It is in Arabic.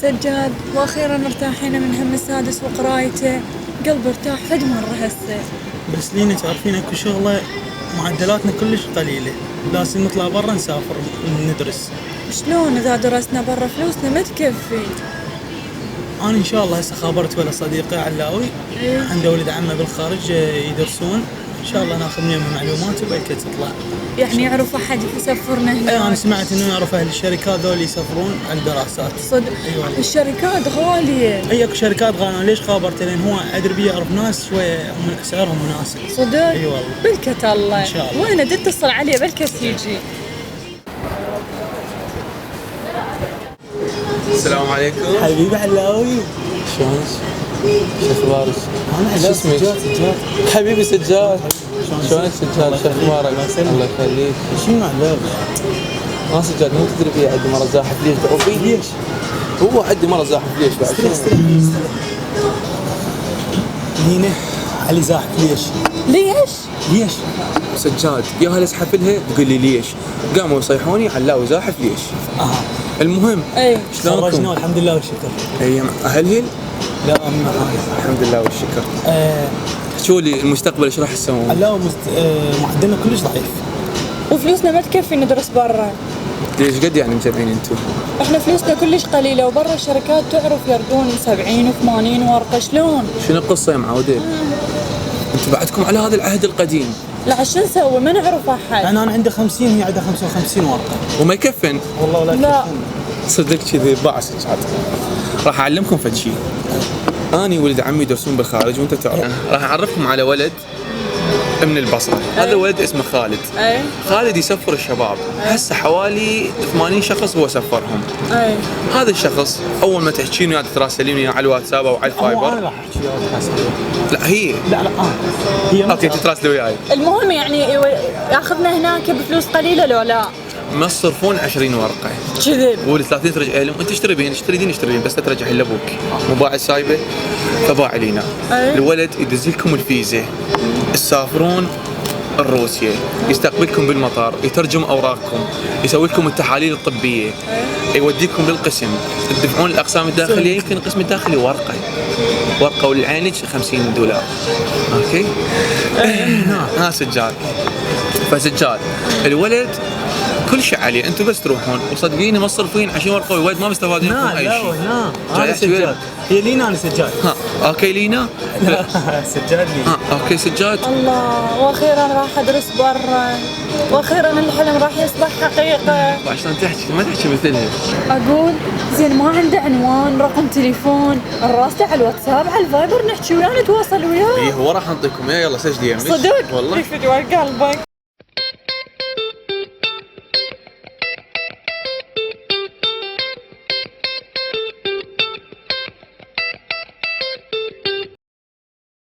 سجاد، واخيرا ارتاحينا من هم السادس وقرايته. قلبي ارتاح فد مرة هسه. بس لينا تعرفين اكو شغله معدلاتنا كلش قليله، لازم نطلع برا نسافر ندرس. شلون اذا درسنا برا فلوسنا ما تكفي؟ انا ان شاء الله هسه خابرت ولا صديقي علاوي عنده ولد عمه بالخارج يدرسون، ان شاء الله ناخذ منهم معلومات وبلكي تطلع. يعني يعرف احد يسفرنا هنا؟ انا سمعت انه يعرف اهل الشركات ذول يسافرون على الدراسات. صدق؟ أيوة. الشركات غالية. اي اكو شركات غالية، ليش خابرته؟ لان هو ادري بيه يعرف ناس شويه سعرهم مناسب. صدق؟ اي والله. بلكة الله. ان شاء الله. وين تتصل عليه بلكة يجي. السلام عليكم. حبيبي علاوي، شلونك؟ شو اخبارك؟ انا شو اسمك؟ سجاد. حبيبي سجاد. شلونك سجاد؟ شو اخبارك؟ الله يخليك. شنو علاوي؟ ما سجاد، مو تدري بي عندي مرض زاحف ليش؟ تعرفي ليش؟ هو عندي مرض زاحف ليش بعد؟ استريح. لينا علي زاحف ليش؟ ليش؟ سجاد يا هل اسحب لها تقول لي ليش؟ قاموا يصيحوني علاوي زاحف ليش؟ المهم اي خرجنا شلونكم؟ والحمد لله والشكر. اي اهل لا أهم حاجة الحمد لله والشكر. احكوا لي المستقبل ايش راح تسوون؟ علاوي معدلنا كلش ضعيف. وفلوسنا ما تكفي ندرس برا. ليش قد يعني مجمعين انتم؟ احنا فلوسنا كلش قليلة وبرا الشركات تعرف يردون 70 و80 ورقة. شلون؟ شنو القصه يا معودين؟ انتم بعدكم على هذا العهد القديم. لا شو نسوي؟ ما نعرف احد. انا عندي 50 هي عندها 55 ورقة. وما يكفن. والله ولا لا. يكفينا. صدق كذي باع سجاد. راح اعلمكم فد شيء. اني ولد عمي يدرسون بالخارج وانت تعرف. راح اعرفكم على ولد من البصره، هذا ولد اسمه خالد. اي خالد يسفر الشباب، هسه حوالي 80 شخص هو سفرهم. اي هذا الشخص اول ما تحكين وياه تراسلين وياه على الواتساب او على انا الفايبر. راح احكي وياك حسن. لا هي لا هي اوكي تتراسلوا وياي. المهم يعني ياخذنا هناك بفلوس قليلة لو لا؟ ما تصرفون 20 ورقه كذب. وال 30 ترجع لهم. انت اشتري بين اشتري بس لا ترجع لابوك، مو باع سايبه فباع لينا. أي. الولد يدز لكم الفيزا، تسافرون روسيا، يستقبلكم بالمطار، يترجم اوراقكم، يسوي لكم التحاليل الطبيه، يوديكم للقسم، تدفعون الاقسام الداخليه. يمكن القسم الداخلي ورقه ولعينك $50. اوكي؟ ها سجاد. فسجاد الولد كل شيء عليه، انتم بس تروحون وصدقيني ما تصرفين 20 ورقه والولد ما مستفادين منكم اي شيء. لا انا سجاد. هي لينا انا سجاد. ها اوكي لينا؟ لا سجاد لينا. ها اوكي سجاد. الله، واخيرا راح ادرس برا، واخيرا الحلم راح يصبح حقيقة. عشان تحكي ما تحكي مثلها. اقول زين ما عنده عنوان رقم تليفون نراسله على الواتساب على الفايبر نحكي وياه نتواصل وياه. ايه هو راح نعطيكم اياه. يلا سجلي يمك. صدق؟ والله يفدي قلبك.